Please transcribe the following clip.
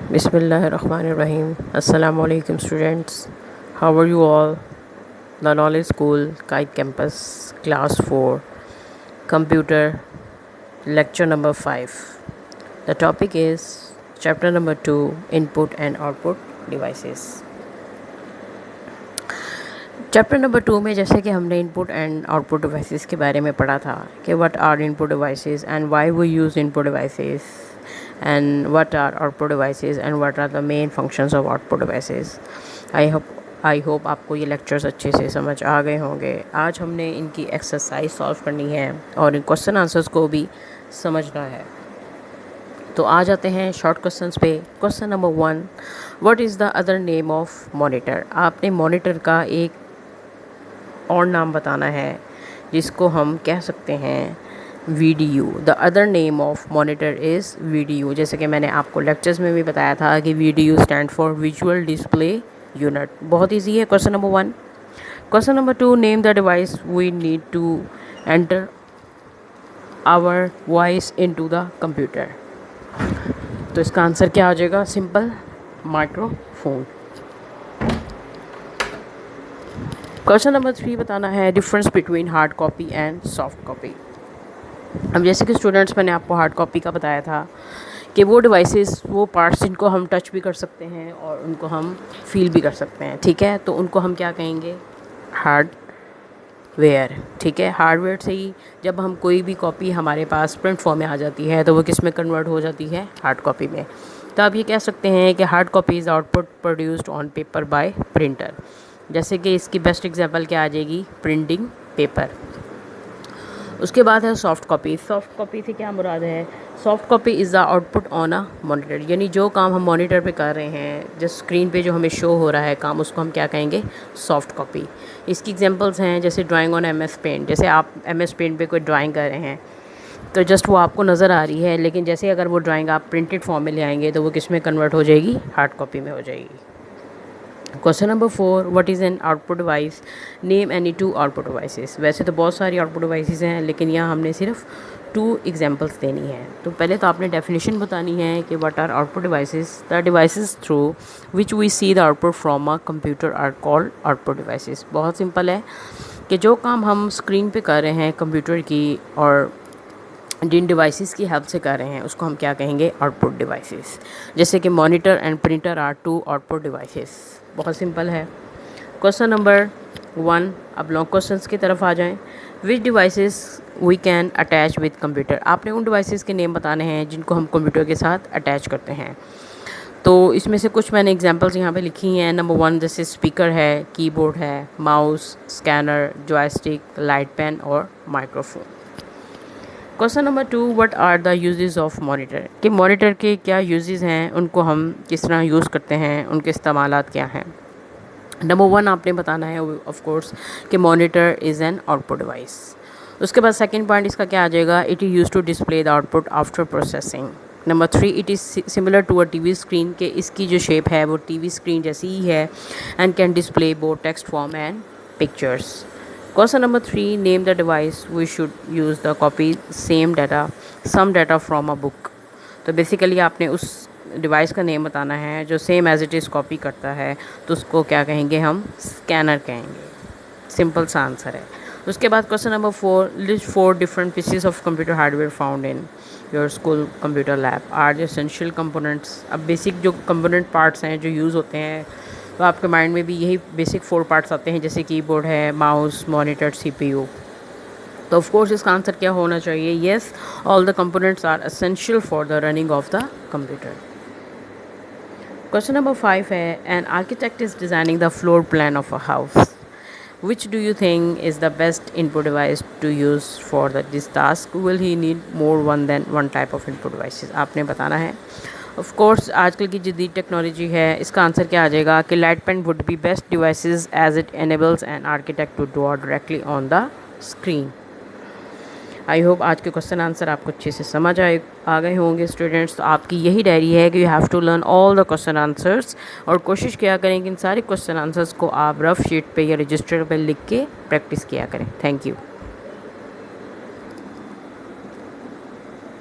Bismillahirrahmanirrahim. Assalamu alaikum students. How are you all? The Knowledge School, Kite Campus, Class 4, Computer, Lecture number 5. The topic is Chapter number 2, Input and Output Devices. Chapter number 2 में जैसे कि हमने input and output devices के बारे में पढ़ा था कि what are input devices and why we use input devices and what are output devices and what are the main functions of output devices. I hope आपको ये लेक्चर्स अच्छे से समझ आ गए होंगे. आज हमने इनकी एक्सरसाइज सॉल्व करनी है और इन क्वेश्चन आंसर्स को भी समझना है. तो आ जाते हैं शॉर्ट क्वेश्चंस पे. Question number 1, what is the other name of monitor. आपने मॉनिटर का एक और नाम बताना है जिसको हम कह सकते हैं VDU. The other name of monitor is VDU. जैसे कि मैंने आपको लेक्चर्स में भी बताया था कि VDU stand for visual display unit. बहुत ईजी है question number 1. Question number 2, name the device we need to enter our voice into the computer. तो इसका आंसर क्या आ जाएगा? Simple, microphone. क्वेश्चन नंबर 3 बताना है difference between hard copy and soft copy. अब जैसे कि स्टूडेंट्स मैंने आपको हार्ड कॉपी का बताया था कि वो डिवाइसेस, वो पार्ट्स जिनको हम टच भी कर सकते हैं और उनको हम फील भी कर सकते हैं. ठीक है, तो उनको हम क्या कहेंगे? हार्डवेयर. ठीक है, हार्डवेयर से ही जब हम कोई भी कॉपी हमारे पास प्रिंट फॉर्म में आ जाती है तो वो किस में कन्वर्ट हो जाती है? हार्ड कॉपी में. तो आप ये कह सकते हैं कि hard copy is output produced on paper by printer. जैसे कि इसकी बेस्ट एग्जांपल क्या आ जाएगी? Printing paper. उसके बाद है सॉफ्ट कॉपी. सॉफ्ट कॉपी से क्या मुराद है? Soft copy is the output on a monitor. यानी जो काम हम मॉनिटर पे कर रहे हैं, जिस स्क्रीन पे जो हमें शो हो रहा है काम, उसको हम क्या कहेंगे? Soft copy. इसकी एग्जांपल्स हैं जैसे ड्राइंग ऑन MS पेंट. जैसे आप MS पेंट पे कोई ड्राइंग कर रहे हैं तो जस्ट वो आपको नज़र आ रही है, लेकिन जैसे अगर वो ड्राइंग आप प्रिंटेड फॉर्म में ले आएंगे तो वो किस में कन्वर्ट हो जाएगी? हार्ड कॉपी में हो जाएगी. Question number 4, what is an output device. Name any 2 output devices. वैसे तो बहुत सारी आउटपुट डिवाइसेस हैं, लेकिन यहाँ हमने सिर्फ 2 एग्जांपल्स देनी है. तो पहले तो आपने डेफिनेशन बतानी है कि what are output devices. The devices through which we see the output from a computer are called output devices. बहुत सिंपल है कि जो काम हम स्क्रीन पे कर रहे हैं कंप्यूटर की और जिन डिवाइसेस की हेल्प से कर रहे हैं उसको हम क्या कहेंगे? Output devices. जैसे कि monitor and printer are 2 output devices. बहुत सिंपल है. क्वेश्चन नंबर 1, अब लॉन्ग क्वेश्चंस की तरफ आ जाएं. Which devices we can attach with computer. आपने उन डिवाइसेस के नेम बताने हैं जिनको हम कंप्यूटर के साथ अटैच करते हैं. तो इसमें से कुछ मैंने एग्जांपल्स यहाँ पे लिखी हैं. नंबर 1 जैसे स्पीकर है, कीबोर्ड है, mouse, scanner, joystick, light pen और microphone. Question number 2, what are the uses of monitor. कि मॉनिटर के क्या यूजेस हैं, उनको हम किस तरह यूज़ करते हैं, उनके इस्तेमालात क्या हैं. नंबर 1 आपने बताना है ऑफ कोर्स कि monitor is an output device. उसके बाद सेकंड पॉइंट इसका क्या आ जाएगा? It is use to display the output after processing. Number 3, it is similar to a TV screen. के इसकी जो शेप है वो TV स्क्रीन जैसी ही है and can display both text form and pictures. Question number 3, name the device we should use the copy some data from a book. तो basically आपने उस डिवाइस का नेम बताना है जो same as it is copy करता है, तो उसको क्या कहेंगे? हम स्कैनर कहेंगे. सिंपल सा आंसर है. उसके बाद question number 4, list 4 different pieces of computer hardware found in your school computer lab are the essential components. अब बेसिक जो कंपोनेंट पार्ट्स हैं जो यूज़ होते हैं, तो आपके माइंड में भी यही बेसिक 4 पार्ट्स आते हैं जैसे कीबोर्ड है, माउस, मॉनिटर, CPU. तो ऑफ कोर्स इसका आंसर क्या होना चाहिए? Yes, all the components are essential for the running of the computer. Question number 5 है, an architect is designing the floor plan of a house. Which do you think is the best input device to use for this task? Will he need more than one type of input devices? आपने बताना है. Of course आजकल की जदीद technology है, इसका answer क्या आ जाएगा? कि light pen would be best devices as it enables an architect to draw directly on the screen. I hope आज के क्वेश्चन आंसर आपको अच्छे से समझ आ गए होंगे स्टूडेंट्स. तो आपकी यही डायरी है कि you have to learn all the question answers और कोशिश किया करें कि इन सारे क्वेश्चन आंसर्स को आप रफ शीट पे या रजिस्टर पे लिख के प्रैक्टिस किया करें. Thank you.